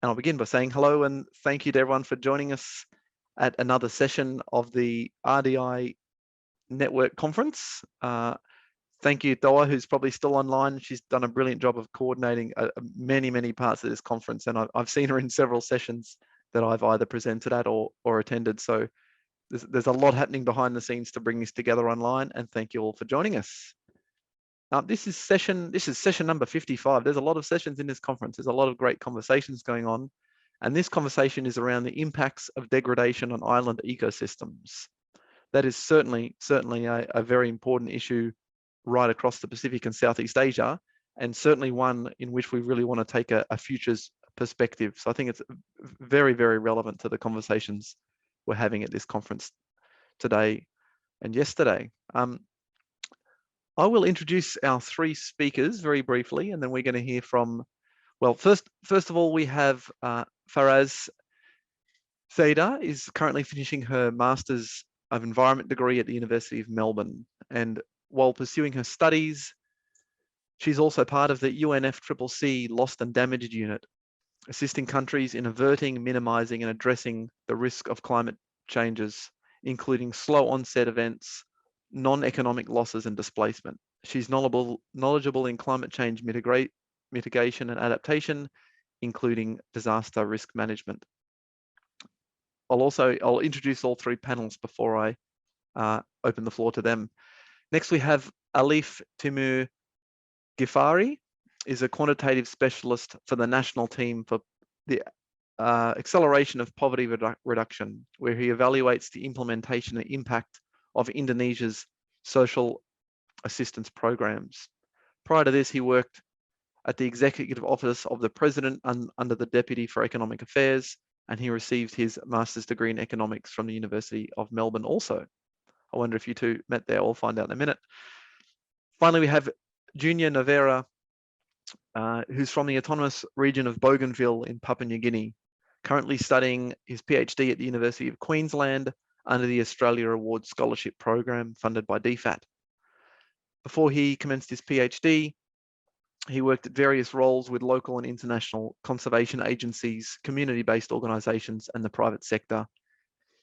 And I'll begin by saying hello and thank you to everyone for joining us at another session of the RDI Network Conference. Thank you, Theda, who's probably still online. She's done a brilliant job of coordinating many parts of this conference, and I've seen her in several sessions that I've either presented at or attended. So there's a lot happening behind the scenes to bring this together online, and thank you all for joining us. This is session number 55. There's a lot of sessions in this conference. There's a lot of great conversations going on. And this conversation is around the impacts of degradation on island ecosystems. That is certainly a very important issue right across the Pacific and Southeast Asia, and certainly one in which we really want to take a futures perspective. So I think it's very relevant to the conversations we're having at this conference today and yesterday. I will introduce our three speakers very briefly, and then we're going to hear from, well, first of all, we have Farraz. Theda is currently finishing her Masters of Environment degree at the University of Melbourne. And while pursuing her studies, she's also part of the UNFCCC Lost and Damaged Unit, assisting countries in averting, minimizing, and addressing the risk of climate changes, including slow onset events, non-economic losses and displacement. She's knowledgeable in climate change mitigation and adaptation, including disaster risk management. I'll introduce all three panels before I open the floor to them. Next, we have Alif Timur. Ghifari is a quantitative specialist for the national team for the acceleration of poverty reduction, where he evaluates the implementation and impact of Indonesia's social assistance programs. Prior to this, he worked at the Executive Office of the President under the Deputy for Economic Affairs, and he received his Master's degree in Economics from the University of Melbourne also. I wonder if you two met there. We'll find out in a minute. Finally, we have Junior Novera, who's from the autonomous region of Bougainville in Papua New Guinea, currently studying his PhD at the University of Queensland under the Australia Award Scholarship Program funded by DFAT. Before he commenced his PhD, he worked at various roles with local and international conservation agencies, community-based organisations, and the private sector,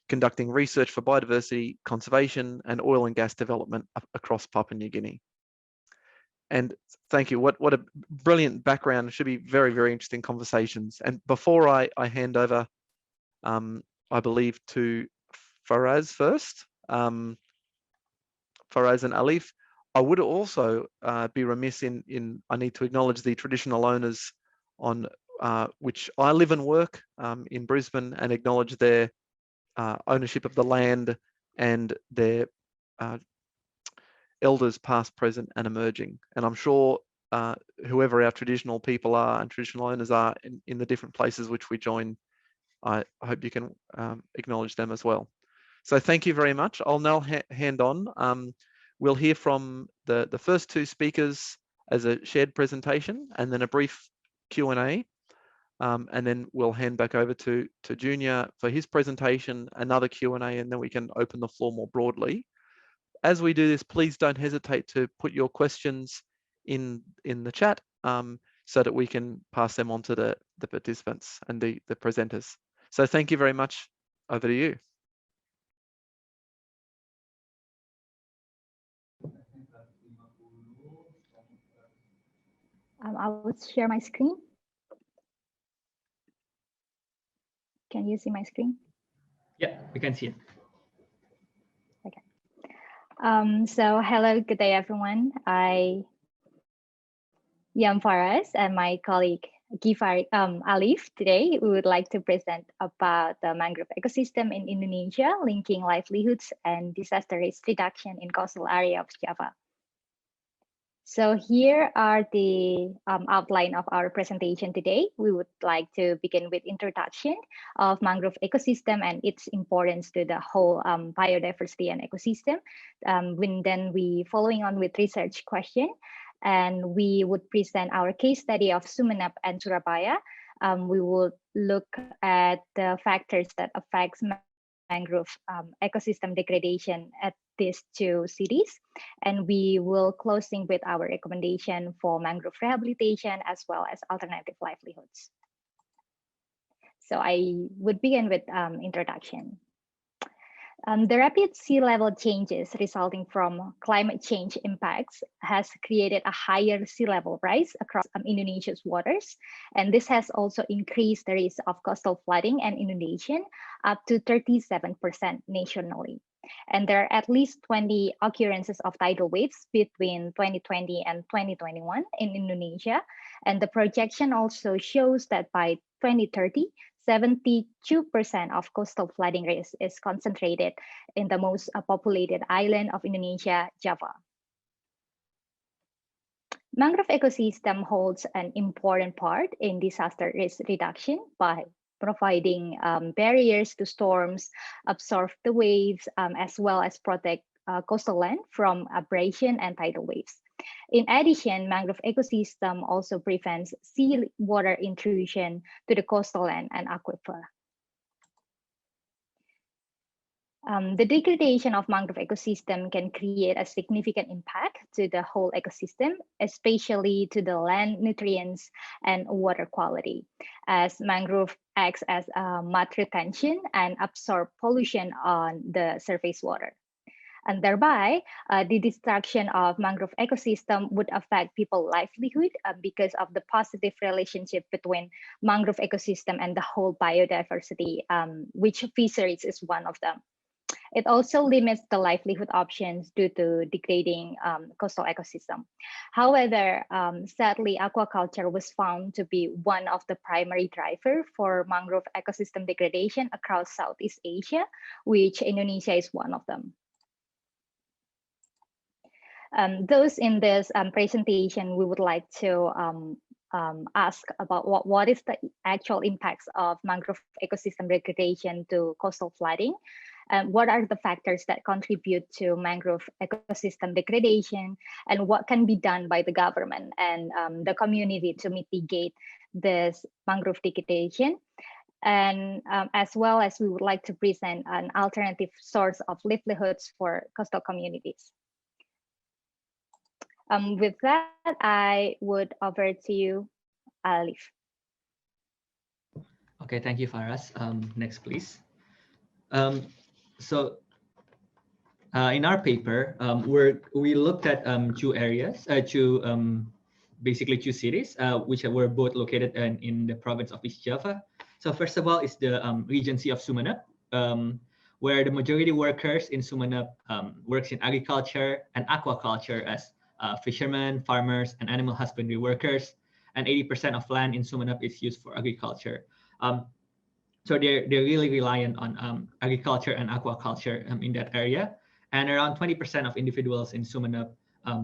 conducting research for biodiversity, conservation, and oil and gas development across Papua New Guinea. And thank you. What a brilliant background. It should be very interesting conversations. And before I hand over, I believe, to Farraz first, Farraz and Alif, I would also be remiss in I need to acknowledge the traditional owners on which I live and work in Brisbane, and acknowledge their ownership of the land and their elders past, present, and emerging. And I'm sure whoever our traditional people are and traditional owners are in the different places which we join, I hope you can acknowledge them as well. So thank you very much. I'll now hand on. We'll hear from the first two speakers as a shared presentation, and then a brief Q&A. And then we'll hand back over to Junior for his presentation, another Q&A, and then we can open the floor more broadly. As we do this, please don't hesitate to put your questions in the chat so that we can pass them on to the participants and the presenters. So thank you very much. Over to you. I will share my screen. Can you see my screen? Yeah, we can see it. Okay. So hello, good day, everyone. I am Farraz, and my colleague Ghifari, Alif. Today, we would like to present about the mangrove ecosystem in Indonesia, linking livelihoods and disaster risk reduction in coastal area of Java. So here are the outline of our presentation today. We would like to begin with introduction of mangrove ecosystem and its importance to the whole biodiversity and ecosystem. Then we following on with research question, and we would present our case study of Sumeneb and Surabaya. We would look at the factors that affects mangrove ecosystem degradation at these two cities, and we will closing with our recommendation for mangrove rehabilitation as well as alternative livelihoods. So I would begin with introduction. The rapid sea level changes resulting from climate change impacts has created a higher sea level rise across Indonesia's waters. And this has also increased the risk of coastal flooding and inundation up to 37% nationally. And there are at least 20 occurrences of tidal waves between 2020 and 2021 in Indonesia. And the projection also shows that by 2030, 72% of coastal flooding risk is concentrated in the most populated island of Indonesia, Java. Mangrove ecosystem holds an important part in disaster risk reduction by providing barriers to storms, absorb the waves, as well as protect coastal land from abrasion and tidal waves. In addition, mangrove ecosystem also prevents sea water intrusion to the coastal land and aquifer. The degradation of mangrove ecosystem can create a significant impact to the whole ecosystem, especially to the land nutrients and water quality, as mangrove acts as a mud retention and absorb pollution on the surface water. And thereby, the destruction of mangrove ecosystem would affect people's livelihood because of the positive relationship between mangrove ecosystem and the whole biodiversity, which fisheries is one of them. It also limits the livelihood options due to degrading coastal ecosystem. However, sadly, aquaculture was found to be one of the primary drivers for mangrove ecosystem degradation across Southeast Asia, which Indonesia is one of them. Those in this presentation, we would like to ask about what is the actual impacts of mangrove ecosystem degradation to coastal flooding, and what are the factors that contribute to mangrove ecosystem degradation, and what can be done by the government and the community to mitigate this mangrove degradation. And as well as we would like to present an alternative source of livelihoods for coastal communities. With that, I would over to you, Alif. Okay, thank you, Farraz. Next, please. In our paper, we looked at two areas, basically two cities, which were both located in the province of East Java. So first of all is the Regency of Sumeneb, where the majority workers in Sumeneb works in agriculture and aquaculture as fishermen, farmers, and animal husbandry workers, and 80% of land in Sumeneb is used for agriculture. So they're really reliant on agriculture and aquaculture in that area. And around 20% of individuals in Sumeneb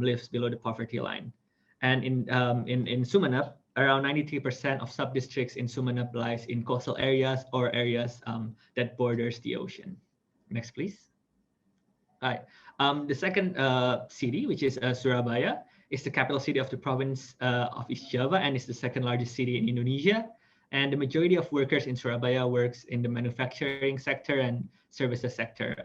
lives below the poverty line. And in Sumeneb, around 93% of sub-districts in Sumeneb lies in coastal areas or areas that borders the ocean. Next, please. All right. The second city, which is Surabaya, is the capital city of the province of East Java and is the second largest city in Indonesia. And the majority of workers in Surabaya works in the manufacturing sector and services sector.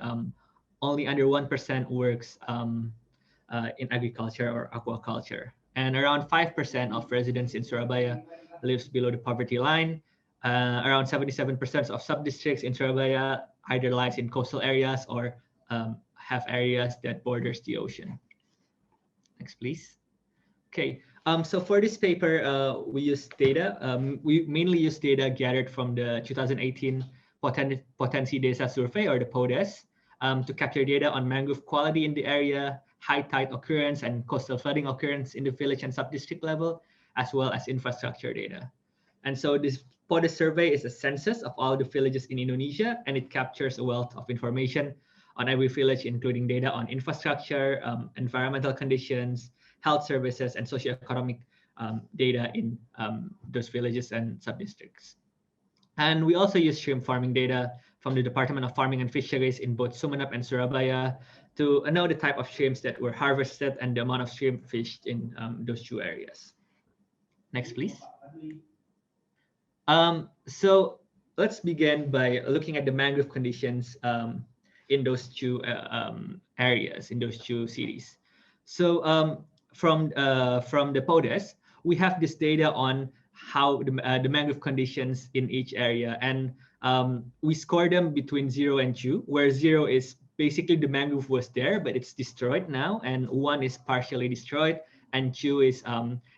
Only under 1% works in agriculture or aquaculture. And around 5% of residents in Surabaya lives below the poverty line. Around 77% of sub-districts in Surabaya either lies in coastal areas or have areas that borders the ocean. Next, please. Okay, so for this paper, we use data. We mainly use data gathered from the 2018 Potensi Desa Survey, or the PODES, to capture data on mangrove quality in the area, high tide occurrence, and coastal flooding occurrence in the village and sub-district level, as well as infrastructure data. And so this PODES survey is a census of all the villages in Indonesia, and it captures a wealth of information on every village, including data on infrastructure, environmental conditions, health services, and socioeconomic data in those villages and sub-districts. And we also use shrimp farming data from the Department of Farming and Fisheries in both Sumeneb and Surabaya to know the type of shrimps that were harvested and the amount of shrimp fished in those two areas. Next, please. So let's begin by looking at the mangrove conditions in those two areas, in those two cities. So from the PODES, we have this data on how the mangrove conditions in each area. And we score them between 0 and 2, where 0 is basically the mangrove was there, but it's destroyed now, and 1 is partially destroyed, and 2 is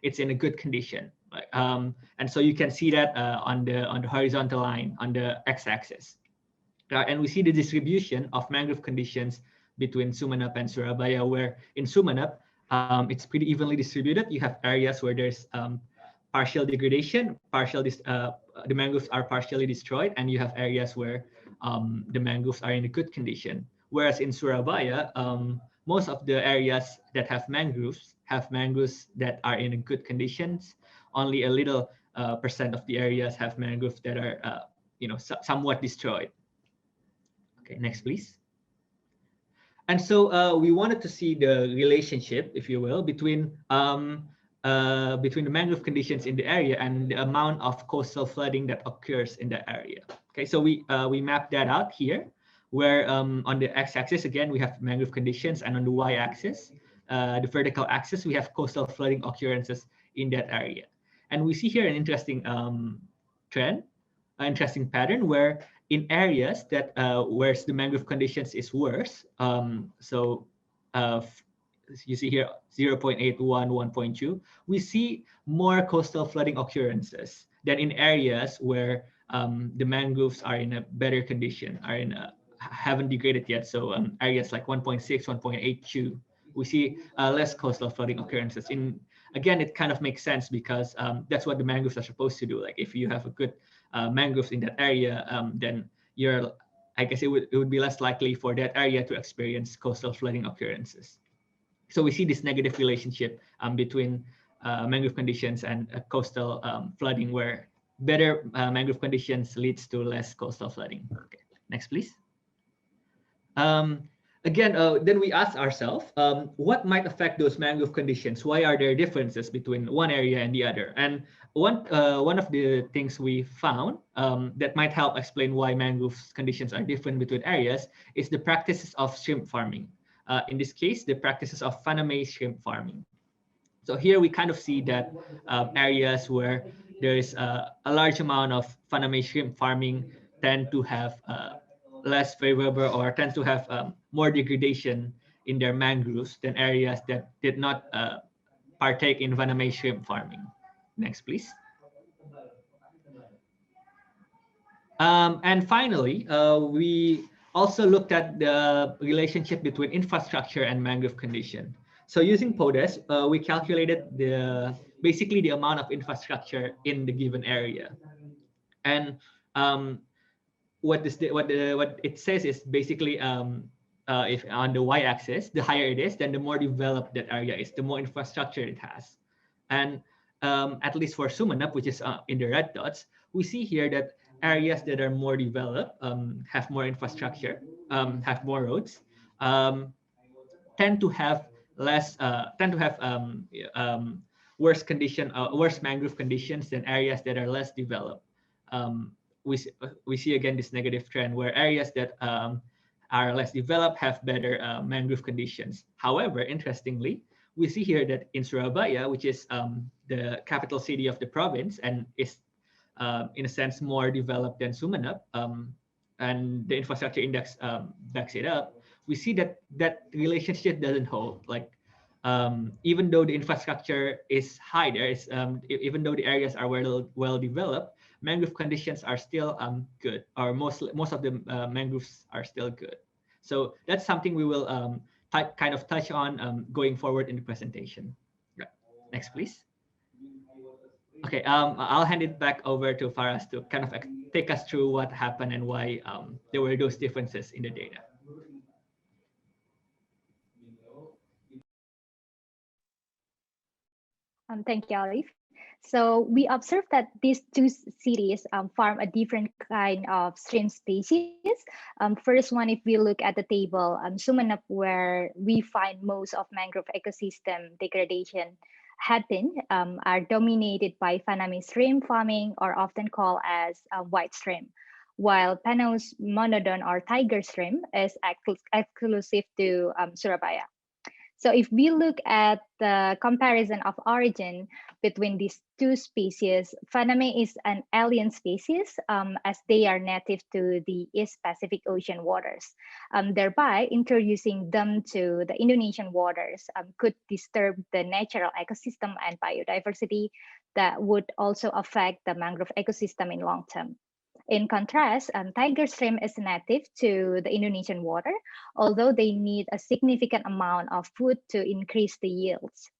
it's in a good condition. And so you can see that on the horizontal line on the x-axis. And we see the distribution of mangrove conditions between Sumeneb and Surabaya, where in Sumeneb, it's pretty evenly distributed. You have areas where there's partial degradation, the mangroves are partially destroyed, and you have areas where the mangroves are in a good condition. Whereas in Surabaya, most of the areas that have mangroves that are in good conditions. Only a little percent of the areas have mangroves that are, somewhat destroyed. Okay, next, please. And so we wanted to see the relationship, if you will, between the mangrove conditions in the area and the amount of coastal flooding that occurs in that area. Okay, so we mapped that out here, where on the x-axis, again, we have mangrove conditions, and on the y-axis, the vertical axis, we have coastal flooding occurrences in that area. And we see here an interesting trend, an interesting pattern, where in areas that where the mangrove conditions is worse, you see here 0.81, 1.2, we see more coastal flooding occurrences than in areas where the mangroves are in a better condition, haven't degraded yet. So areas like 1.6, 1.82, we see less coastal flooding occurrences. Again, it kind of makes sense because that's what the mangroves are supposed to do. Like if you have a good mangroves in that area, then I guess it would be less likely for that area to experience coastal flooding occurrences. So we see this negative relationship between mangrove conditions and coastal flooding, where better mangrove conditions leads to less coastal flooding. Okay, next, please. Then we ask ourselves, what might affect those mangrove conditions? Why are there differences between one area and the other? And one of the things we found that might help explain why mangrove conditions are different between areas is the practices of shrimp farming. In this case, the practices of Faname shrimp farming. So here we kind of see that areas where there is a large amount of Faname shrimp farming tend to have less favorable, or tend to have more degradation in their mangroves than areas that did not partake in Faname shrimp farming. Next, please. And finally, we also looked at the relationship between infrastructure and mangrove condition. So using PODES, we calculated basically the amount of infrastructure in the given area. And what it says is basically if on the y-axis, the higher it is, then the more developed that area is, the more infrastructure it has. And at least for Sumeneb, which is in the red dots, we see here that areas that are more developed, have more infrastructure, have more roads, tend to have worse mangrove conditions than areas that are less developed. We see again this negative trend where areas that are less developed have better mangrove conditions. However, interestingly, we see here that in Surabaya, which is the capital city of the province and is in a sense more developed than Sumeneb, and the infrastructure index backs it up, we see that that relationship doesn't hold. Like even though the infrastructure is high there, even though the areas are well developed, mangrove conditions are still good, or most of the mangroves are still good. So that's something we will kind of touch on going forward in the presentation. Right. Next, please. Okay, I'll hand it back over to Farraz to kind of take us through what happened and why there were those differences in the data. Thank you, Alif. So we observed that these two cities farm a different kind of stream species. First one, if we look at the table, Sumeneb, where we find most of mangrove ecosystem degradation happen, are dominated by Faname shrimp farming, or often called as white shrimp, while Panos monodon or tiger shrimp is exclusive to Surabaya. So if we look at the comparison of origin between these two species, Faname is an alien species as they are native to the East Pacific Ocean waters. Thereby, introducing them to the Indonesian waters could disturb the natural ecosystem and biodiversity that would also affect the mangrove ecosystem in long term. In contrast, tiger shrimp is native to the Indonesian water, although they need a significant amount of food to increase the yields.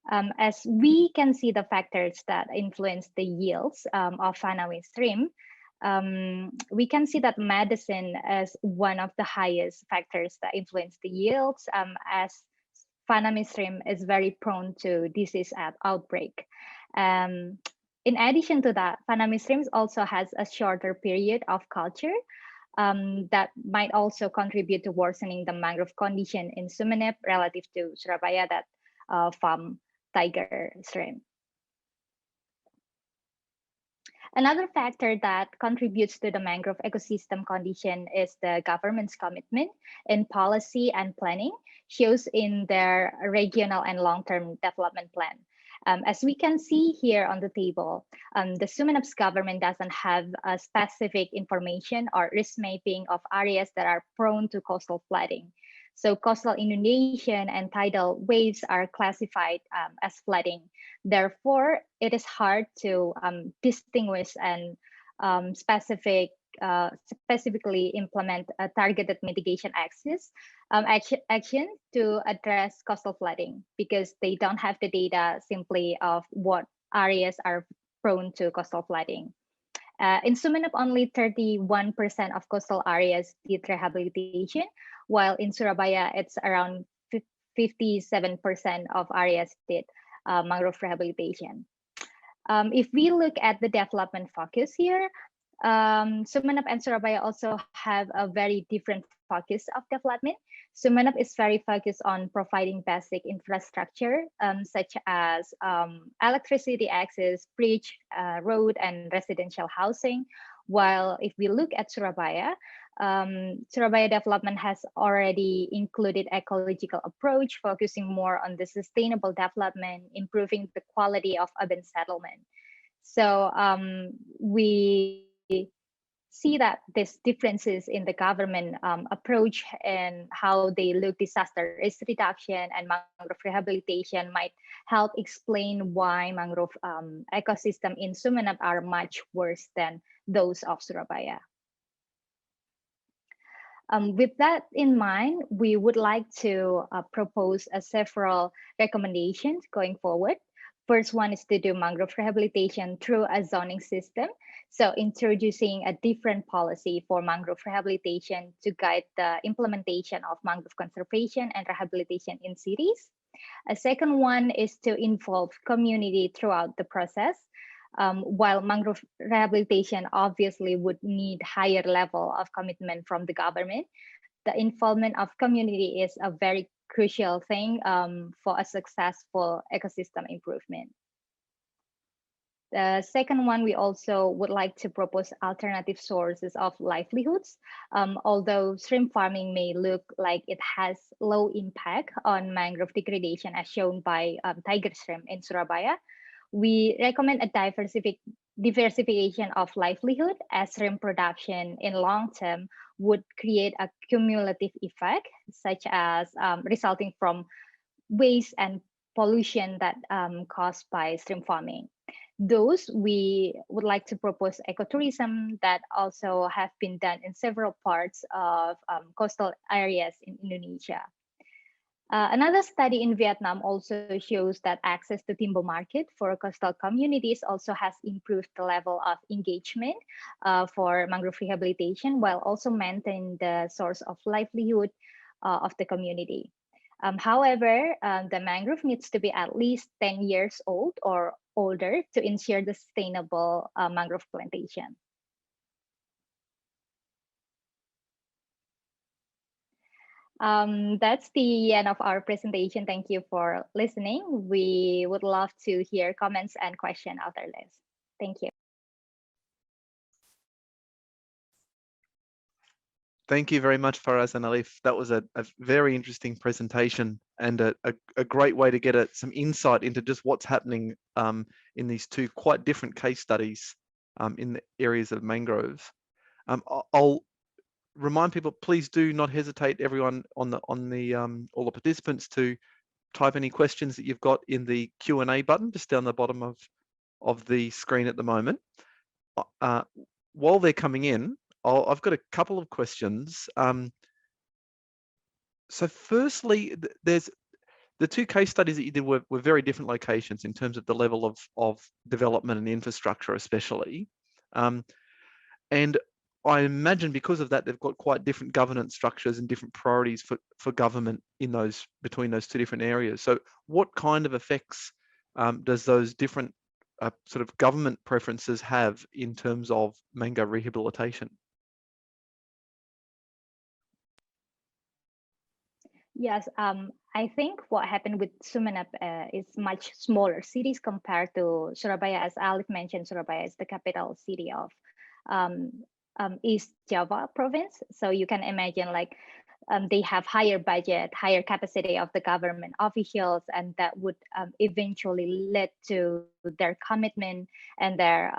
As we can see the factors that influence the yields of Faname shrimp, we can see that medicine is one of the highest factors that influence the yields, as Faname shrimp is very prone to disease outbreak. In addition to that, Faname shrimp also has a shorter period of culture that might also contribute to worsening the mangrove condition in Sumeneb relative to Surabaya that farm tiger shrimp. Another factor that contributes to the mangrove ecosystem condition is the government's commitment in policy and planning, shows in their regional and long-term development plan. As we can see here on the table, the Sumeneb's government doesn't have a specific information or risk mapping of areas that are prone to coastal flooding. So coastal inundation and tidal waves are classified as flooding. Therefore, it is hard to distinguish and specifically implement a targeted mitigation action to address coastal flooding, because they don't have the data simply of what areas are prone to coastal flooding. In Sumeneb, only 31% of coastal areas did rehabilitation, while in Surabaya, it's around 57% of areas did mangrove rehabilitation. If we look at the development focus here, Sumeneb and Surabaya also have a very different focus of development. Sumeneb is very focused on providing basic infrastructure, such as electricity access, bridge, road, and residential housing. While if we look at Surabaya, Surabaya development has already included ecological approach, focusing more on the sustainable development, improving the quality of urban settlement. So we see that these differences in the government approach and how they look disaster risk reduction and mangrove rehabilitation might help explain why mangrove ecosystem in Sumeneb are much worse than those of Surabaya. With that in mind, we would like to propose several recommendations going forward. First one is to do mangrove rehabilitation through a zoning system. So introducing a different policy for mangrove rehabilitation to guide the implementation of mangrove conservation and rehabilitation in cities. A second one is to involve community throughout the process. While mangrove rehabilitation obviously would need higher level of commitment from the government, the involvement of community is a very crucial thing for a successful ecosystem improvement. The second one, we also would like to propose alternative sources of livelihoods. Although shrimp farming may look like it has low impact on mangrove degradation as shown by tiger shrimp in Surabaya, we recommend a diversification of livelihood, as shrimp production in long term would create a cumulative effect, such as resulting from waste and pollution that caused by shrimp farming. Those we would like to propose ecotourism that also have been done in several parts of coastal areas in Indonesia. Another study in Vietnam also shows that access to timber market for coastal communities also has improved the level of engagement for mangrove rehabilitation, while also maintaining the source of livelihood of the community. However, the mangrove needs to be at least 10 years old or older to ensure the sustainable mangrove plantation. That's the end of our presentation. Thank you for listening. We would love to hear comments and questions after this. Thank you. Thank you very much, Farraz and Alif. That was a very interesting presentation and a great way to get some insight into just what's happening in these two quite different case studies in the areas of mangroves. I'll remind people, please do not hesitate, everyone on the all the participants, to type any questions that you've got in the Q&A button just down the bottom of the screen at the moment. While they're coming in, I've got a couple of questions. So firstly, there's the two case studies that you did were very different locations in terms of the level of development and infrastructure, especially. And I imagine because of that, they've got quite different governance structures and different priorities for government in between those two different areas. So what kind of effects does those different sort of government preferences have in terms of mangrove rehabilitation? Yes, I think what happened with Sumeneb is much smaller cities compared to Surabaya. As Alif mentioned, Surabaya is the capital city of East Java province. So you can imagine, like, they have higher budget, higher capacity of the government officials, and that would eventually lead to their commitment and their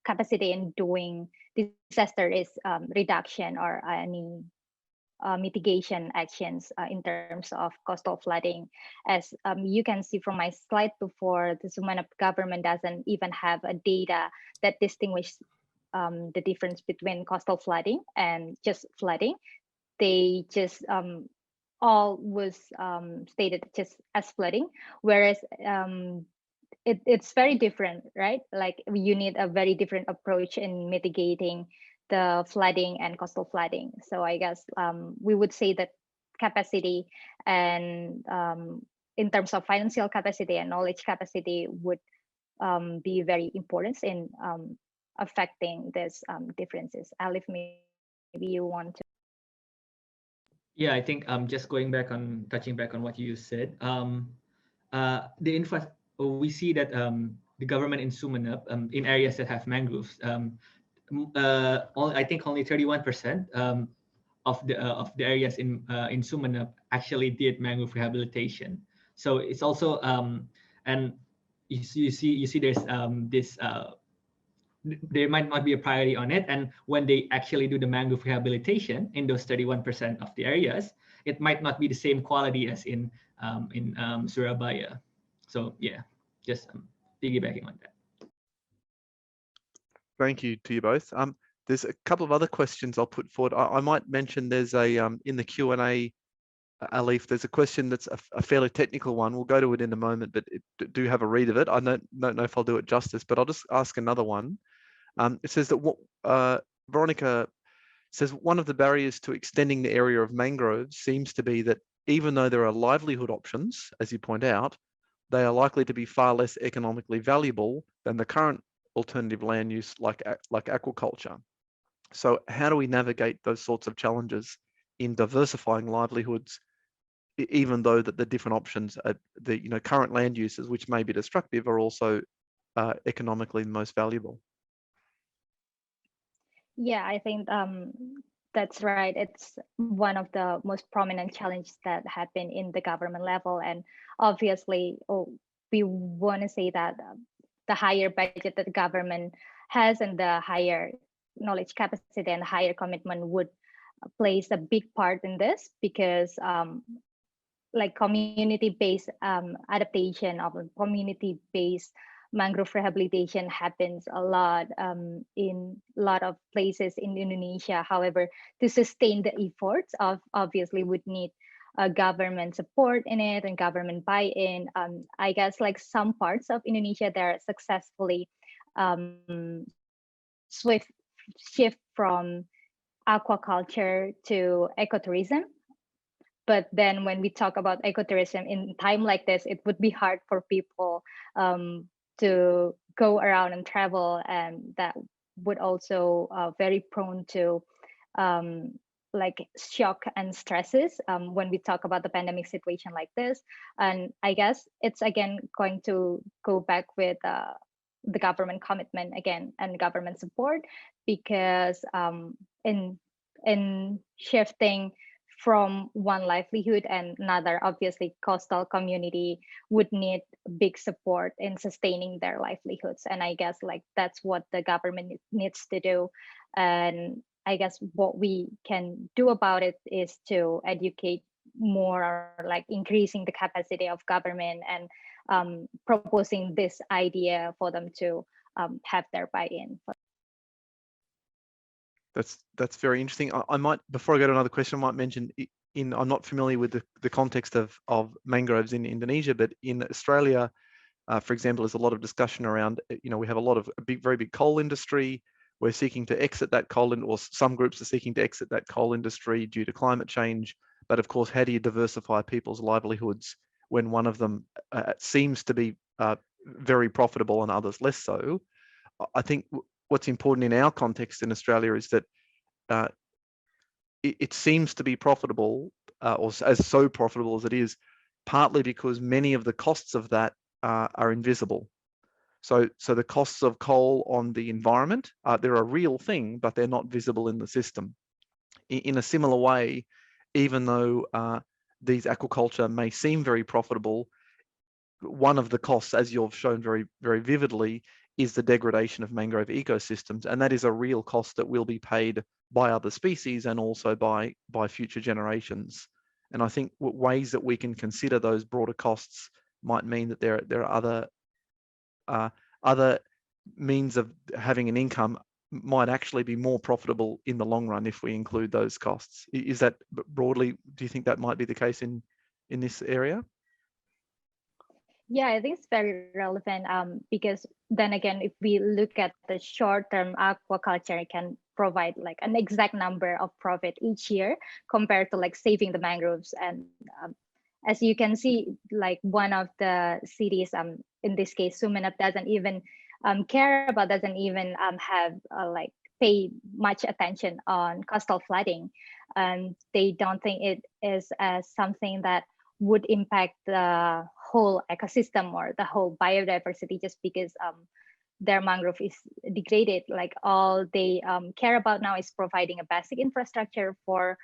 capacity in doing disaster risk reduction or any mitigation actions in terms of coastal flooding. As you can see from my slide before, the Sumeneb government doesn't even have a data that distinguishes the difference between coastal flooding and just flooding. They just all was stated just as flooding, whereas it's very different, right? Like, you need a very different approach in mitigating the flooding and coastal flooding. So I guess we would say that capacity and in terms of financial capacity and knowledge capacity would be very important in affecting these differences. Alif, maybe you want to. Yeah, I think just touching back on what you said. We see that the government in Sumeneb, in areas that have mangroves, I think only 31% of the areas in Sumeneb actually did mangrove rehabilitation. So it's also and you see there's this there might not be a priority on it, and when they actually do the mangrove rehabilitation in those 31% of the areas, it might not be the same quality as in Surabaya. So yeah, just piggybacking on that. Thank you to you both. There's a couple of other questions I'll put forward. I might mention there's a in the Q&A, Alif, there's a question that's a fairly technical one. We'll go to it in a moment, but do have a read of it. I don't know if I'll do it justice, but I'll just ask another one. It says that Veronica says one of the barriers to extending the area of mangroves seems to be that even though there are livelihood options, as you point out, they are likely to be far less economically valuable than the current alternative land use like aquaculture. So how do we navigate those sorts of challenges in diversifying livelihoods, even though that the different options are the current land uses, which may be destructive, are also economically the most valuable? Yeah, I think that's right. It's one of the most prominent challenges that happen in the government level. And obviously, we want to say that the higher budget that the government has and the higher knowledge capacity and higher commitment would plays a big part in this, because like community-based adaptation of community-based mangrove rehabilitation happens a lot in a lot of places in Indonesia. However, to sustain the efforts obviously would need government support in it and government buy-in. I guess like some parts of Indonesia, they're successfully shift from aquaculture to ecotourism. But then when we talk about ecotourism in time like this, it would be hard for people to go around and travel, and that would also very prone to like shock and stresses when we talk about the pandemic situation like this. And I guess it's again going to go back with the government commitment again and government support, because in in shifting from one livelihood and another. Obviously, coastal community would need big support in sustaining their livelihoods, and I guess like that's what the government needs to do. And I guess what we can do about it is to educate more, or like increasing the capacity of government, and proposing this idea for them to have their buy-in. That's very interesting. I might, before I go to another question, I might mention, I'm not familiar with the context of mangroves in Indonesia, but in Australia, for example, there's a lot of discussion around, we have a lot of very big coal industry. We're seeking to exit that or some groups are seeking to exit that coal industry due to climate change. But of course, how do you diversify people's livelihoods when one of them seems to be very profitable and others less so? I think what's important in our context in Australia is that it seems to be profitable, or as so profitable as it is, partly because many of the costs of that are invisible. So the costs of coal on the environment, they're a real thing, but they're not visible in the system. In a similar way, even though these aquaculture may seem very profitable, one of the costs, as you've shown very, very vividly, is the degradation of mangrove ecosystems. And that is a real cost that will be paid by other species and also by future generations. And I think ways that we can consider those broader costs might mean that there are other means of having an income might actually be more profitable in the long run if we include those costs. Is that broadly, do you think that might be the case in this area? Yeah, I think it's very relevant because then again, if we look at the short-term aquaculture, it can provide like an exact number of profit each year compared to like saving the mangroves. And as you can see, like one of the cities, in this case, Sumenep, doesn't even care about, doesn't even have like pay much attention on coastal flooding. They don't think it is something that would impact the whole ecosystem or the whole biodiversity just because their mangrove is degraded. Like all they care about now is providing a basic infrastructure for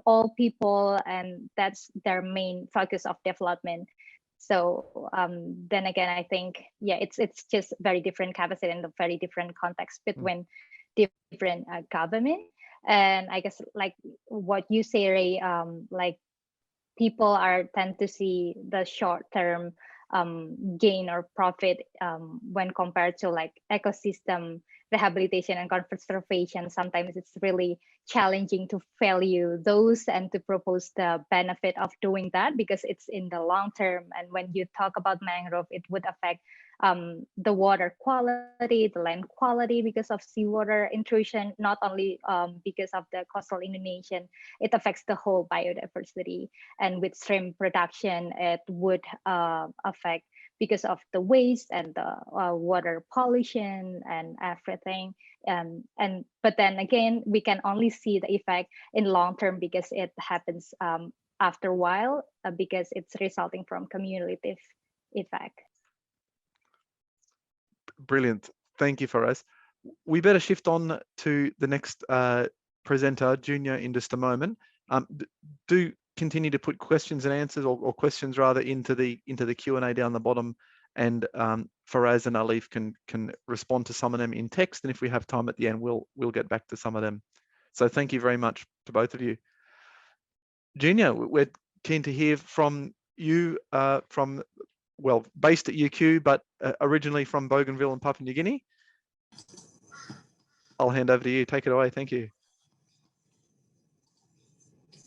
all people, and that's their main focus of development. So then again, I think, yeah, it's just very different capacity and a very different context between different government. And I guess like what you say, Ray, like people tend to see the short-term gain or profit when compared to like ecosystem rehabilitation and conservation. Sometimes it's really challenging to value those and to propose the benefit of doing that because it's in the long term. And when you talk about mangrove, it would affect the water quality, the land quality because of seawater intrusion, not only because of the coastal inundation, it affects the whole biodiversity. And with shrimp production, it would affect because of the waste and the water pollution and everything. But then again, we can only see the effect in long term because it happens after a while because it's resulting from cumulative effect. Brilliant. Thank you, Farraz. We better shift on to the next presenter, Junior, in just a moment. Do continue to put questions and answers or questions rather into the Q&A down the bottom, and Farraz and Alif can respond to some of them in text, and if we have time at the end, we'll get back to some of them. So thank you very much to both of you. Junior, we're keen to hear from you well, based at UQ, but originally from Bougainville and Papua New Guinea. I'll hand over to you. Take it away. Thank you.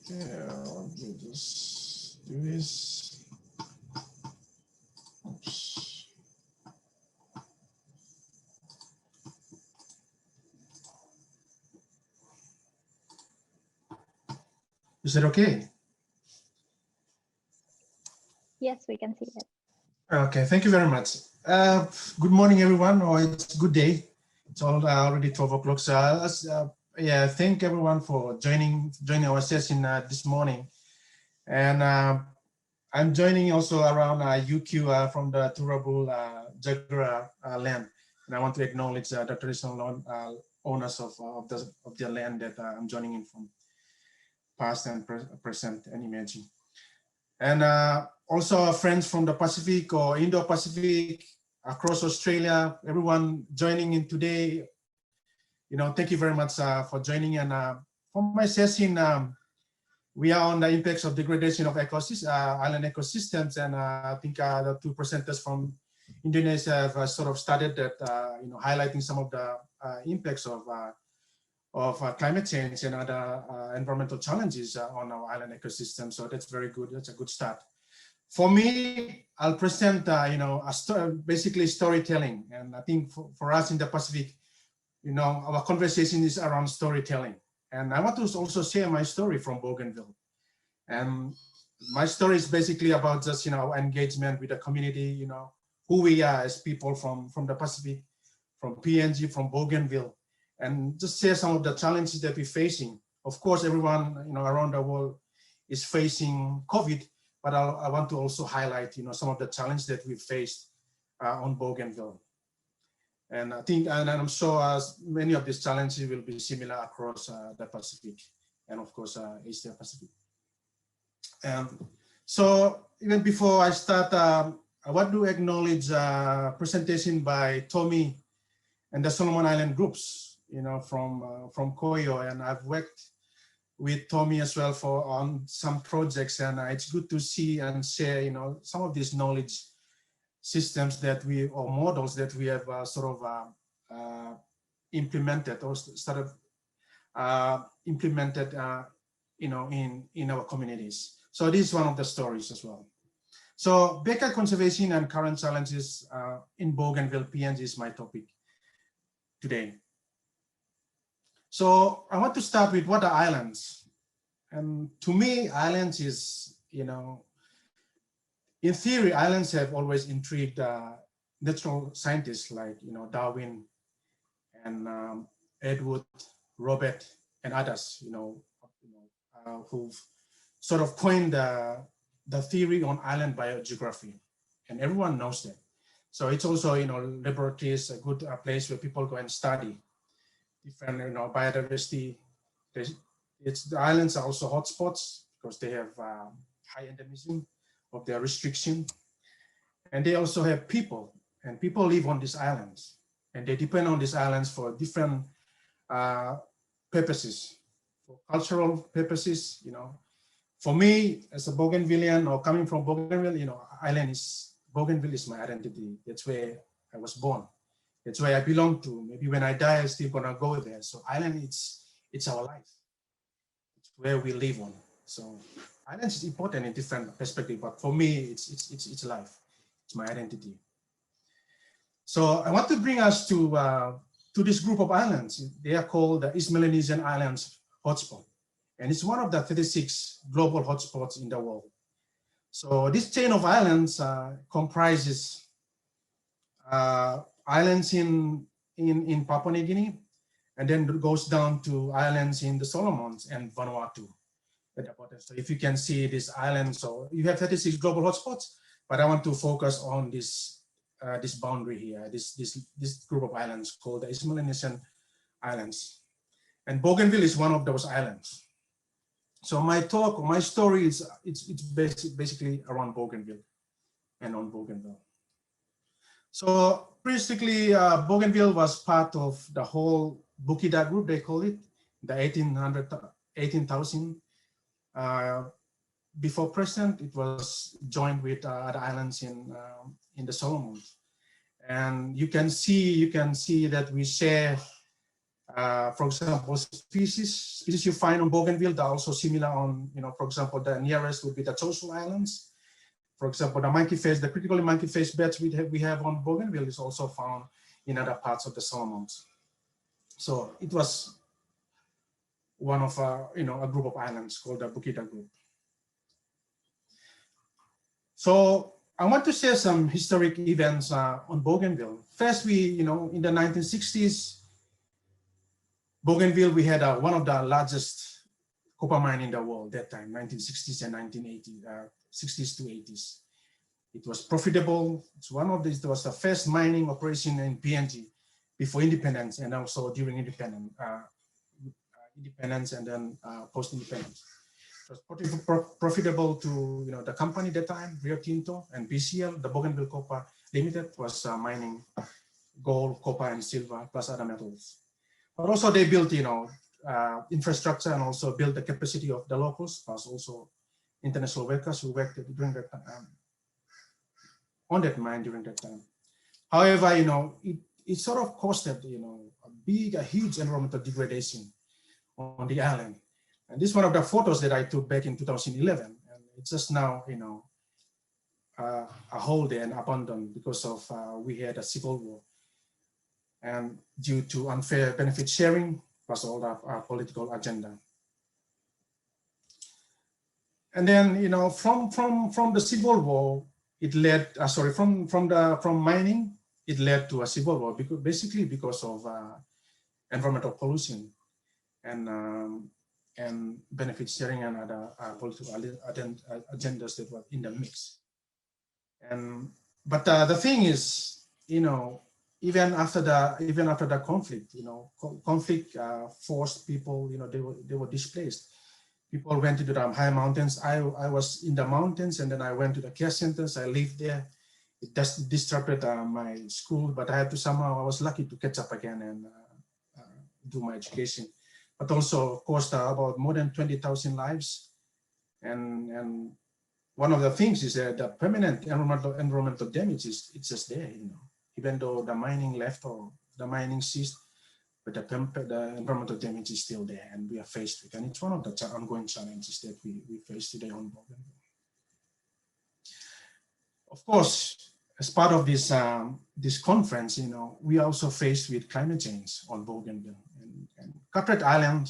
Yeah, I'll just do this. Oops. Is that okay? Yes, we can see it. Okay, thank you very much. Good morning, everyone, or it's good day. It's already 12 o'clock. So yeah, thank everyone for joining our session this morning. And I'm joining also around UQ from the Turrbal Jagera land. And I want to acknowledge the traditional owners of the land that I'm joining in from, past and present and emerging. And also friends from the Pacific or Indo-Pacific, across Australia, everyone joining in today, thank you very much for joining. And for my session, we are on the impacts of degradation of island ecosystems. And I think the two presenters from Indonesia have sort of started that, highlighting some of the impacts of climate change and other environmental challenges on our island ecosystem. So that's very good. That's a good start. For me, I'll present, basically storytelling. And I think for us in the Pacific, our conversation is around storytelling. And I want to also share my story from Bougainville. And my story is basically about just, our engagement with the community, who we are as people from the Pacific, from PNG, from Bougainville, and just share some of the challenges that we're facing. Of course, everyone, around the world is facing COVID, but I want to also highlight, some of the challenges that we faced on Bougainville. And I think, and I'm sure many of these challenges will be similar across the Pacific and of course, Asia Pacific. So even before I start, I want to acknowledge a presentation by Tommy and the Solomon Island groups, from Koyo, and I've worked with Tommy as well on some projects, and it's good to see and share, some of these knowledge systems that or models that we have implemented or started implemented, in our communities. So this is one of the stories as well. So Beka conservation and current challenges in Bougainville, PNG is my topic today. So I want to start with what are islands? And to me, islands is, in theory, islands have always intrigued natural scientists like, Darwin and Edward, Robert, and others, who've sort of coined the theory on island biogeography, and everyone knows that. So it's also, laboratories, a good place where people go and study different, biodiversity. The islands are also hotspots because they have high endemism of their restriction. And they also have people, and people live on these islands, and they depend on these islands for different purposes, for cultural purposes, For me, as a Bougainvillean or coming from Bougainville, Bougainville is my identity. That's where I was born. That's where I belong to. Maybe when I die, I'm still gonna go there. So island, it's our life. It's where we live on. So island is important in different perspectives, but for me, it's life. It's my identity. So I want to bring us to this group of islands. They are called the East Melanesian Islands hotspot. And it's one of the 36 global hotspots in the world. So this chain of islands comprises islands in Papua New Guinea, and then goes down to islands in the Solomons and Vanuatu at the bottom. So if you can see this island, so you have 36 global hotspots, but I want to focus on this boundary here, this group of islands called the East Melanesian Islands. And Bougainville is one of those islands. So my story is it's basically around Bougainville and on Bougainville. So basically, Bougainville was part of the whole Bukida group, they call it, the 18,000. Before present, it was joined with other islands in the Solomons. And you can see that we share, for example, species you find on Bougainville that are also similar on, for example, the nearest would be the Chosul Islands. For example, the monkey face, the critically monkey face beds we have on Bougainville is also found in other parts of the Solomons. So it was one of a group of islands called the Bukida group. So I want to share some historic events on Bougainville. First, in the 1960s, Bougainville, we had one of the largest copper mine in the world that time, 1960s and 1980s, 60s to 80s. It was profitable. It was the first mining operation in PNG before independence and also during independence and then post-independence. It was profitable to the company at that time, Rio Tinto and BCL, the Bougainville Copper Limited, was mining gold, copper, and silver plus other metals. But also they built infrastructure and also built the capacity of the locals, plus also international workers who worked during that on that mine during that time. However, it sort of costed a huge environmental degradation on the island. And this is one of the photos that I took back in 2011, and it's just now a hole there and abandoned because of we had a civil war, and due to unfair benefit sharing plus all the political agenda. And then from the civil war, it led from mining, it led to a civil war because of environmental pollution and benefit sharing and other political agendas that were in the mix. But the thing is, even after the conflict, conflict forced people, they were displaced. People went to the high mountains. I was in the mountains, and then I went to the care centers. I lived there. It just disrupted my school, but I was lucky to catch up again and do my education. But also cost about more than 20,000 lives. And one of the things is that the permanent environmental damage it's just there, even though the mining left or the mining ceased, but the environmental damage is still there, and we are faced with, and it's one of the ongoing challenges that we face today on Bougainville. Of course, as part of this this conference, we are also faced with climate change on Bougainville, and Carteret Island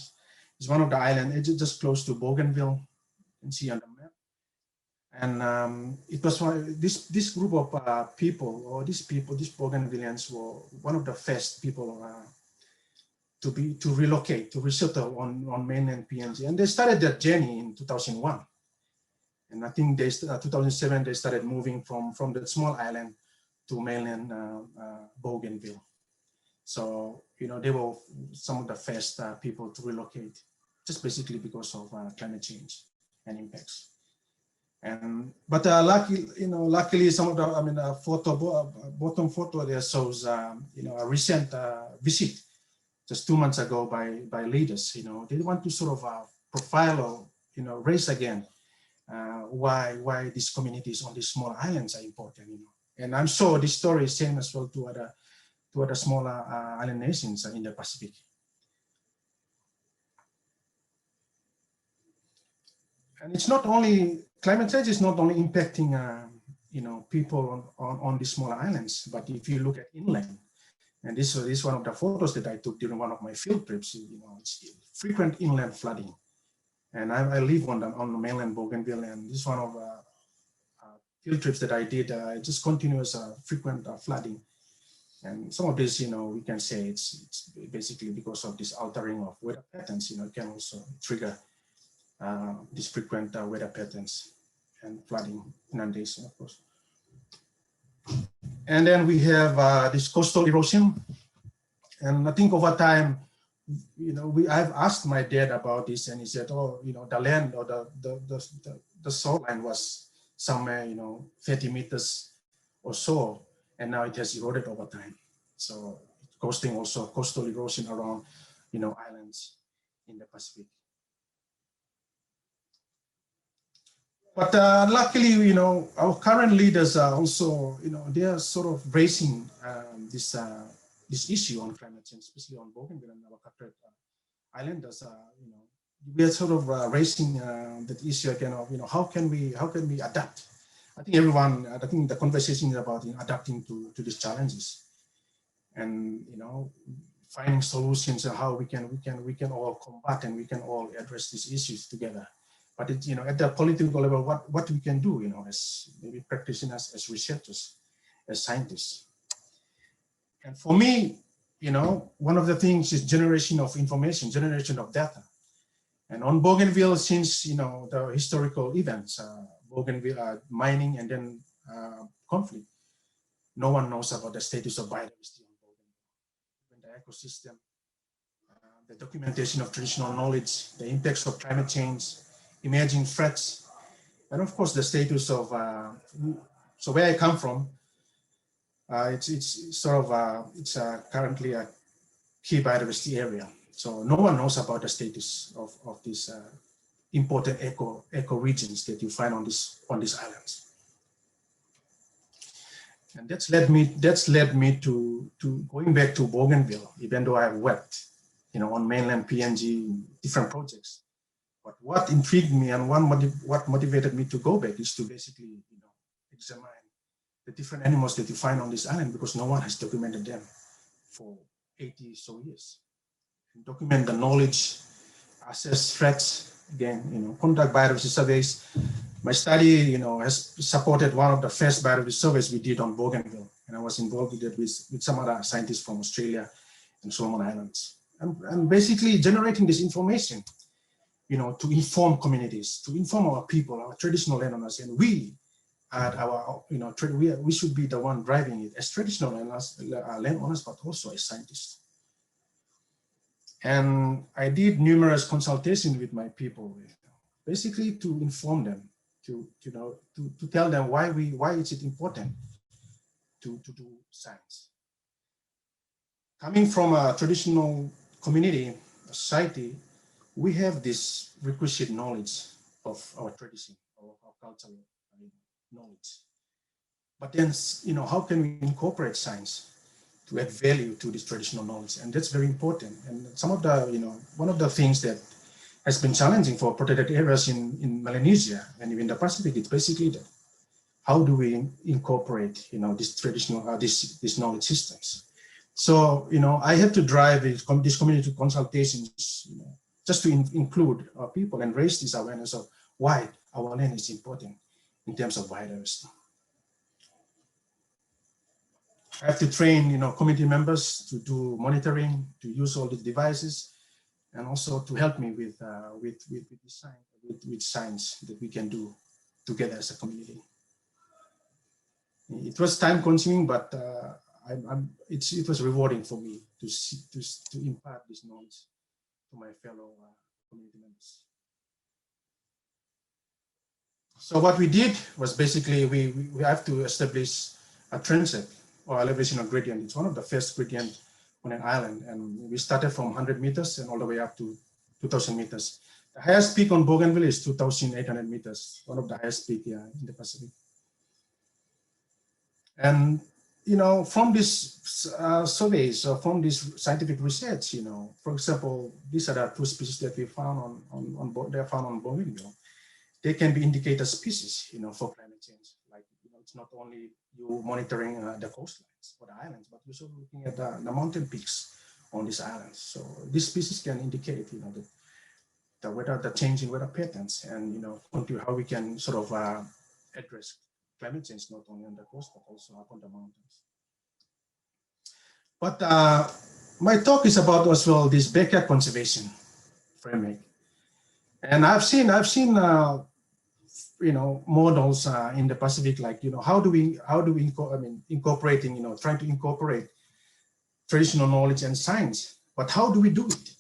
is one of the islands. It's just close to Bougainville. You can see on the map. And it was this group of people, or these Bougainvillians, were one of the first people to relocate, to resettle on mainland PNG, and they started that journey in 2001. And I think 2007 they started moving from that small island to mainland Bougainville. So they were some of the first people to relocate, just basically because of climate change and impacts. Luckily, some of the bottom photo there shows a recent visit just 2 months ago by leaders. They want to sort of profile or raise again why these communities on these small islands are important. And I'm sure this story is same as well to other smaller island nations in the Pacific. And it's not only climate change is not only impacting people on these smaller islands, but if you look at inland, and this is one of the photos that I took during one of my field trips. It's frequent inland flooding, and I live on the mainland Bougainville, and this is one of field trips that I did. Just continuous frequent flooding, and some of this, we can say it's basically because of this altering of weather patterns. It can also trigger these frequent weather patterns and flooding, inundation, of course. And then we have this coastal erosion. And I think over time, I've asked my dad about this, and he said, the land or the shoreline was somewhere, 30 meters or so, and now it has eroded over time. So causing also coastal erosion around, islands in the Pacific. But luckily, our current leaders are also, they are sort of raising this issue on climate change, especially on Bougainville and our Carteret Islanders. We are sort of raising that issue again of, how can we adapt? I think the conversation is about adapting to these challenges, and finding solutions on how we can all combat and we can all address these issues together. But it's, at the political level, what we can do, as maybe practitioners, as researchers, as scientists. And for me, one of the things is generation of information, generation of data. And on Bougainville, since the historical events, Bougainville mining and then conflict, no one knows about the status of biodiversity on Bougainville. ecosystem, the documentation of traditional knowledge, the impacts of climate change, emerging threats, and of course the status of, so where I come from, it's sort of, it's currently a key biodiversity area. So no one knows about the status of these important eco regions that you find on these islands. And that's led me to going back to Bougainville, even though I have worked, on mainland PNG, different projects. But what intrigued me and what motivated me to go back is to basically, examine the different animals that you find on this island, because no one has documented them for 80 so years. And document the knowledge, assess threats, again, conduct biodiversity surveys. My study, has supported one of the first biodiversity surveys we did on Bougainville, and I was involved with it with some other scientists from Australia and Solomon Islands. And basically generating this information, to inform communities, to inform our people, our traditional landowners, and we at our, we should be the one driving it as traditional landowners, but also as scientists. And I did numerous consultations with my people, basically to inform them, to tell them why is it important to do science. Coming from a traditional community, a society, we have this requisite knowledge of our tradition, of our cultural knowledge. But then, how can we incorporate science to add value to this traditional knowledge? And that's very important. And some of the, one of the things that has been challenging for protected areas in Melanesia and even the Pacific, it's basically that how do we incorporate, this traditional, these knowledge systems? So, I had to drive these community consultations, just to include our people and raise this awareness of why our land is important in terms of biodiversity. I have to train, community members to do monitoring, to use all these devices, and also to help me with science that we can do together as a community. It was time-consuming, but it was rewarding for me to impart this knowledge to my fellow community members. So what we did was basically we have to establish a transect or elevational gradient. It's one of the first gradients on an island, and we started from 100 meters and all the way up to 2,000 meters. The highest peak on Bougainville is 2,800 meters, one of the highest peaks in the Pacific. And from these surveys or from this scientific research, for example, these are the two species that we found they're found on Bougainville. They can be indicator species, for climate change. Like, it's not only you monitoring the coastlines or the islands, but you're also looking at the mountain peaks on these islands. So these species can indicate, the change in weather patterns, and how we can sort of address climate change not only on the coast but also up on the mountains. But my talk is about as well this backyard conservation framework, and I've seen models in the Pacific, like how do we incorporating trying to incorporate traditional knowledge and science, but how do we do it?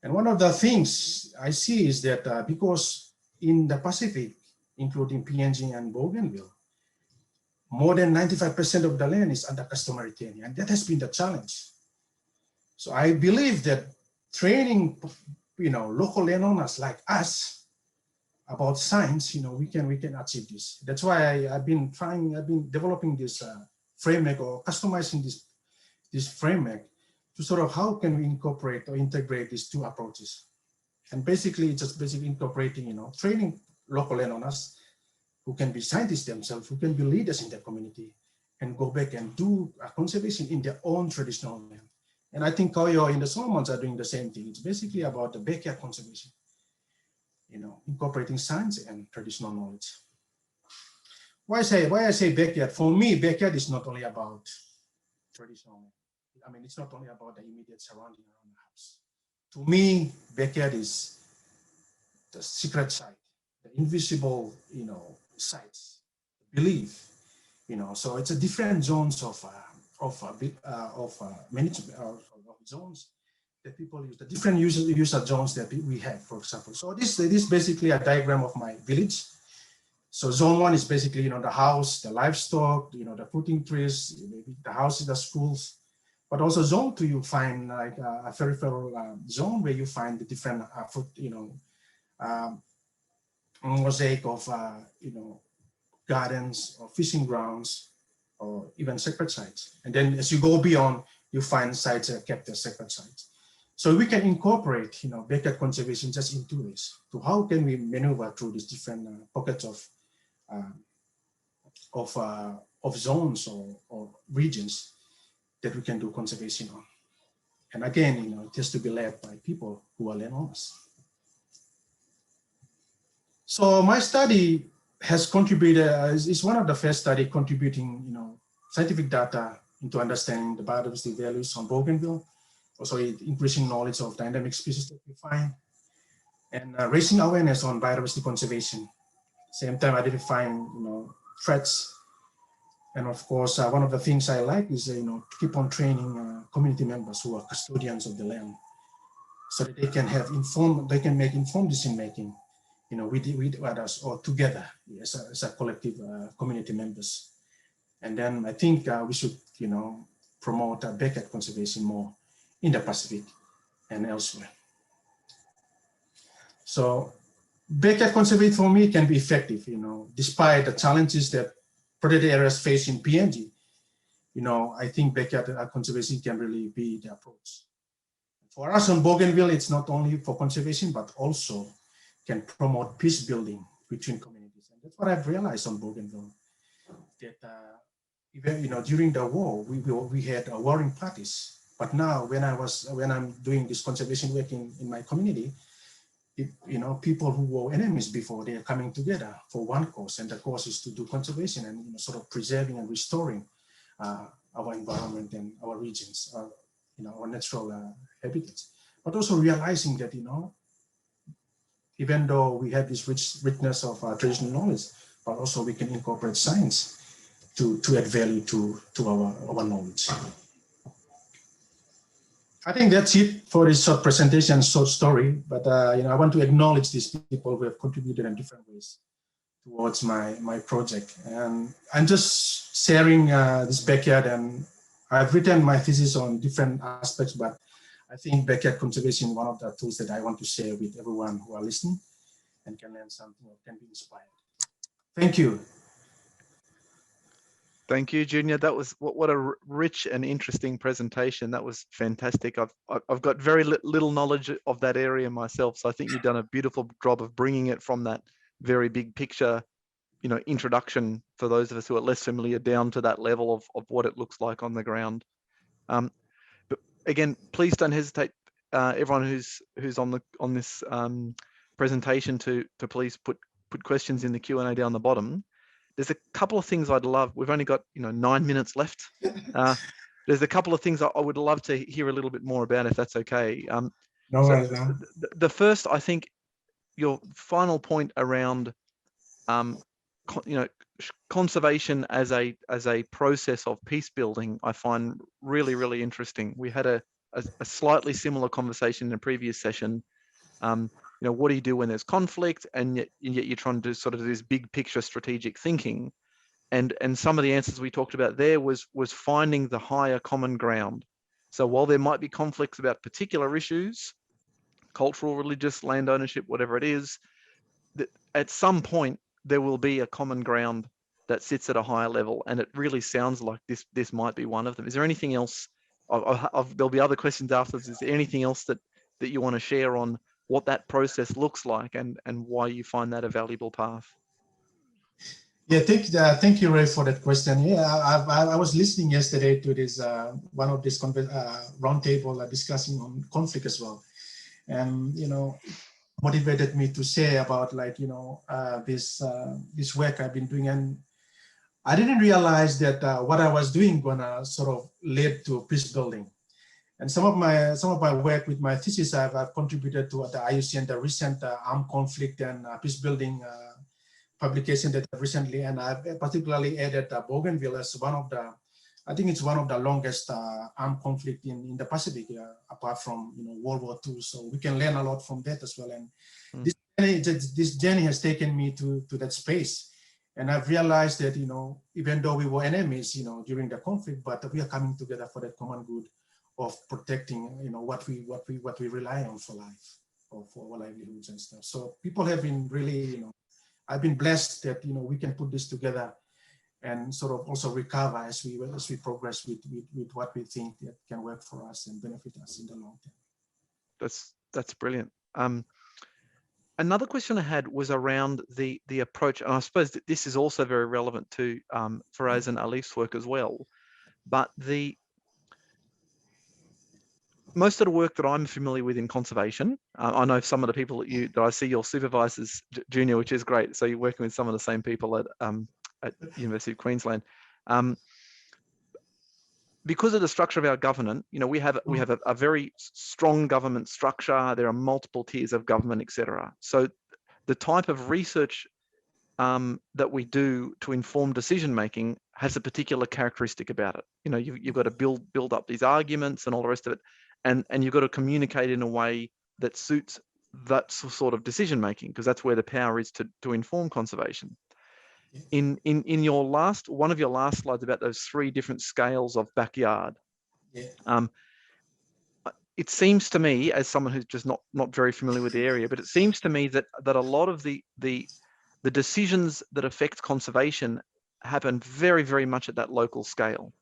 And one of the things I see is that because in the Pacific, including PNG and Bougainville, more than 95% of the land is under customary tenure, and that has been the challenge. So I believe that training, local landowners like us about science, we can achieve this. That's why I've been developing this framework, or customizing this framework to sort of how can we incorporate or integrate these two approaches. And basically incorporating, training local landowners who can be scientists themselves, who can be leaders in their community, and go back and do conservation in their own traditional land. And I think Koyo in the Solomons are doing the same thing. It's basically about the backyard conservation, incorporating science and traditional knowledge. Why I say backyard? For me, backyard is not only about traditional land. It's not only about the immediate surrounding around the house. To me, backyard is the secret site, the invisible, sites, belief, so it's a different zones of management of zones that people use, the different user zones that we have, for example. So this is basically a diagram of my village. So zone 1 is basically, the house, the livestock, the fruiting trees, maybe the houses, the schools. But also zone 2, you find like a peripheral zone where you find the different mosaic of gardens or fishing grounds or even sacred sites. And then as you go beyond, you find sites that are kept as sacred sites. So we can incorporate, backyard conservation just in 2 ways. To how can we maneuver through these different pockets of zones or regions that we can do conservation on. And again, it has to be led by people who are landowners. So my study has contributed, is one of the first study contributing, scientific data into understanding the biodiversity values on Bougainville, also increasing knowledge of dynamic species that we find, and raising awareness on biodiversity conservation. Same time identifying, threats. And of course, one of the things I like is, to keep on training community members who are custodians of the land, so that they can make informed decision making, with others or together as a collective community members. And then I think we should, promote backyard conservation more in the Pacific and elsewhere. So backyard conservation for me can be effective, despite the challenges that protected areas face in PNG. I think backyard conservation can really be the approach. For us on Bougainville, it's not only for conservation, but also can promote peace building between communities. And that's what I've realized on Bougainville, that even, during the war, we had warring parties. But now when I'm doing this conservation work in my community, people who were enemies before, they are coming together for one cause, and the cause is to do conservation and sort of preserving and restoring our environment and our regions, our natural habitats. But also realizing that even though we have this richness of traditional knowledge, but also we can incorporate science to add value to our knowledge. I think that's it for this short presentation, short story. But I want to acknowledge these people who have contributed in different ways towards my project. And I'm just sharing this backyard, and I've written my thesis on different aspects, but I think backyard conservation is one of the tools that I want to share with everyone who are listening and can learn something or can be inspired. Thank you. Thank you, Junior. That was what a rich and interesting presentation. That was fantastic. I've got very little knowledge of that area myself, so I think you've done a beautiful job of bringing it from that very big picture, introduction for those of us who are less familiar down to that level of what it looks like on the ground. But again, please don't hesitate, everyone who's on this presentation to please put questions in the Q&A down the bottom. There's a couple of things I'd love. We've only got 9 minutes left. There's a couple of things I would love to hear a little bit more about, if that's okay. No worries. The first, I think, your final point around, conservation as a process of peace building, I find really, really interesting. We had a slightly similar conversation in a previous session. What do you do when there's conflict, and yet you're trying to do sort of this big picture strategic thinking, and some of the answers we talked about there was finding the higher common ground. So while there might be conflicts about particular issues, cultural, religious, land ownership, whatever it is, that at some point there will be a common ground that sits at a higher level, and it really sounds like this might be one of them. Is there anything else? There'll be other questions afterwards. Is there anything else that you want to share on what that process looks like and why you find that a valuable path? Yeah, thank you, Ray, for that question. Yeah, I was listening yesterday to this one of this roundtable discussing on conflict as well, and motivated me to say about this work I've been doing, and I didn't realize that what I was doing gonna sort of lead to peace building. And some of my work with my thesis, I've contributed to the IUCN, the recent armed conflict and peace building publication that recently, and I've particularly added Bougainville as one of the I think it's one of the longest armed conflict in the Pacific, apart from World War II. So we can learn a lot from that as well. And this journey has taken me to that space, and I've realized that even though we were enemies during the conflict, but we are coming together for that common good of protecting what we rely on for life or for our livelihoods and stuff. So people have been really I've been blessed that we can put this together and sort of also recover as we progress with what we think that can work for us and benefit us in the long term. That's brilliant. Another question I had was around the approach, and I suppose that this is also very relevant to Farraz and Alif's work as well. But most of the work that I'm familiar with in conservation, I know some of the people that I see your supervisors, Junior, which is great. So you're working with some of the same people at University of Queensland. Because of the structure of our government, we have a very strong government structure. There are multiple tiers of government, etc. So the type of research that we do to inform decision making has a particular characteristic about it. You've got to build up these arguments and all the rest of it, and you've got to communicate in a way that suits that sort of decision making, because that's where the power is to inform conservation. In your one of your last slides about those 3 different scales of backyard, it seems to me, as someone who's just not very familiar with the area, but it seems to me that a lot of the decisions that affect conservation happen very, very much at that local scale.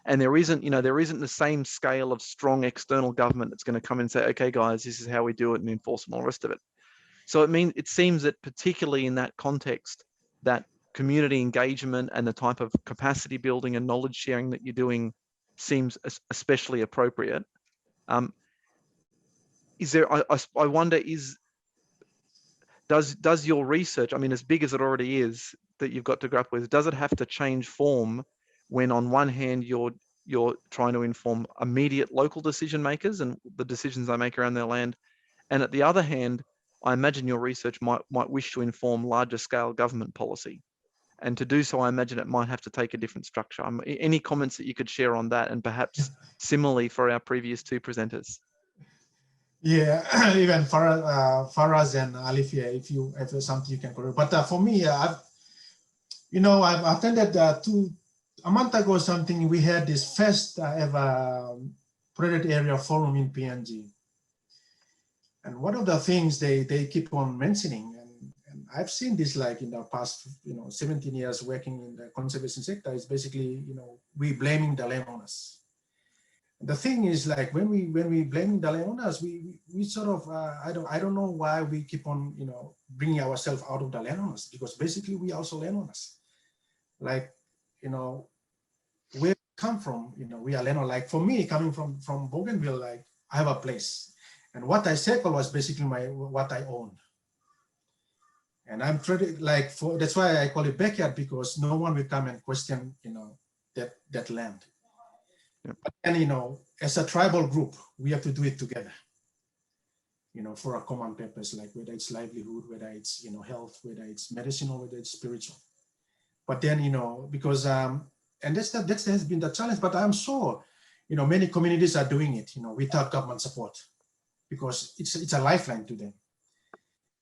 And there isn't the same scale of strong external government that's going to come and say, okay, guys, this is how we do it and enforce and all the rest of it. So it seems that particularly in that context, that community engagement and the type of capacity building and knowledge sharing that you're doing seems especially appropriate. I wonder, does your research, as big as it already is that you've got to grapple with, does it have to change form when on one hand you're trying to inform immediate local decision makers and the decisions they make around their land, and at the other hand, I imagine your research might wish to inform larger scale government policy, and to do so, I imagine it might have to take a different structure. Any comments that you could share on that, and perhaps similarly for our previous 2 presenters? Yeah, even Farraz and Alif, if you have something you can correct. But for me, I've attended a month ago or something. We had this first ever protected area forum in PNG, and one of the things they keep on mentioning, and I've seen this like in the past 17 years working in the conservation sector, is basically we blaming the landowners. The thing is, like when we blame the landowners, we sort of I don't know why we keep on bringing ourselves out of the landowners, because basically we also landowners. Like where we come from, we are landowner. Like for me, coming from Bougainville, like I have a place, and what I circle was basically what I own. And I'm trying that's why I call it backyard, because no one will come and question that land. Yep. But then, as a tribal group, we have to do it together, for a common purpose, like whether it's livelihood, whether it's, health, whether it's medicinal, whether it's spiritual. But then, because, and that has been the challenge, but I'm sure, many communities are doing it, without government support, because it's a lifeline to them.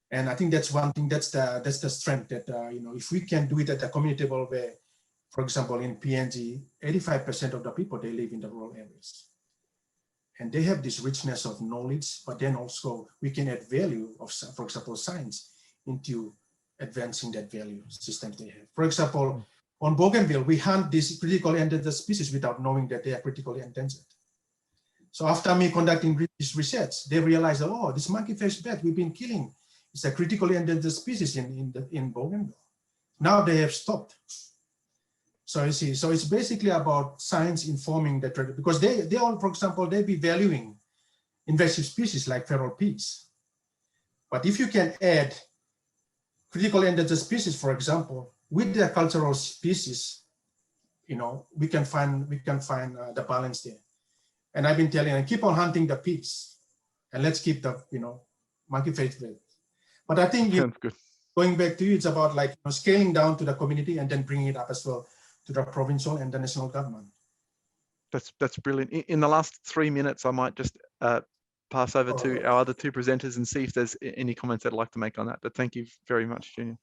And I think that's one thing, that's the strength that, if we can do it at a community level where, for example, in PNG, 85% of the people, they live in the rural areas. And they have this richness of knowledge, but then also we can add value of, for example, science into advancing that value system they have. For example, on Bougainville, we hunt these critically endangered species without knowing that they are critically endangered. So after me conducting this research, they realized, oh, this monkey-faced bat we've been killing, it's a critically endangered species in Bougainville. Now they have stopped. So you see, so it's basically about science informing the trade, because they all, for example, they be valuing invasive species like feral pigs. But if you can add critical endangered species, for example, with the cultural species, we can find the balance there. And I've been telling them, keep on hunting the pigs, and let's keep the monkey-faced bat. But I think going back to you, it's about like scaling down to the community and then bringing it up as well to the provincial and the national government. That's brilliant. In the last 3 minutes, I might just pass over to our other two presenters and see if there's any comments they'd like to make on that. But thank you very much, Junior.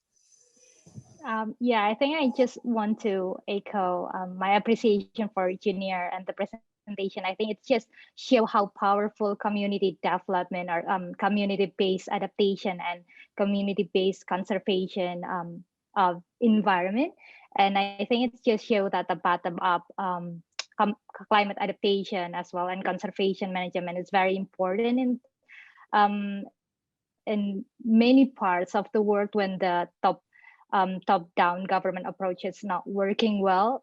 Yeah, I think I just want to echo my appreciation for Junior and the presentation. I think it just show how powerful community development or community-based adaptation and community-based conservation of environment. And I think it just show that the bottom-up climate adaptation as well and conservation management is very important in many parts of the world when the top-down government approach is not working well.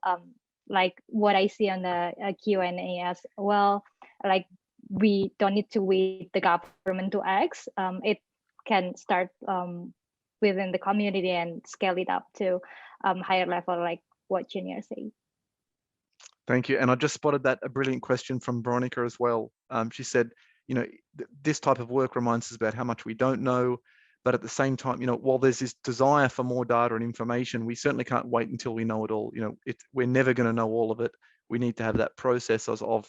Like what I see on the Q&A as well, like we don't need to wait the government to act. It can start within the community and scale it up to higher level, like what Junior said. Thank you. And I just spotted that a brilliant question from Veronica as well. She said, you know, this type of work reminds us about how much we don't know, but at the same time, you know, while there's this desire for more data and information, we certainly can't wait until we know it all. You know, we're never going to know all of it. We need to have that process of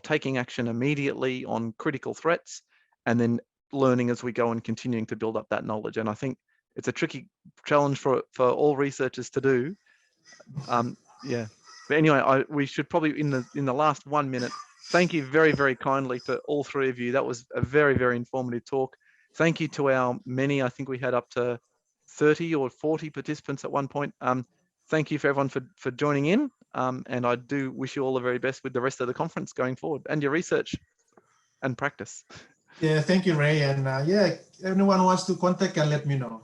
taking action immediately on critical threats and then learning as we go and continuing to build up that knowledge. And I think it's a tricky challenge for all researchers to do. Yeah. But anyway, we should probably in the last 1 minute, thank you very, very kindly to all three of you. That was a very, very informative talk. Thank you to our many, I think we had up to 30 or 40 participants at one point. Thank you for everyone for joining in. And I do wish you all the very best with the rest of the conference going forward and your research and practice. Yeah, thank you, Ray. And yeah, anyone wants to contact and let me know.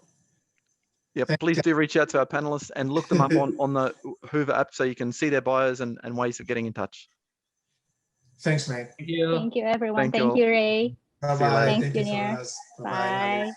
Yeah, please do reach out to our panelists and look them up on the Hoover app so you can see their bios and ways of getting in touch. Thanks, man. Thank you. Thank you, everyone. Thank you Thank all. you, Ray. Bye-bye. See you later. Thanks, Thank you, Junior. Farraz. Bye.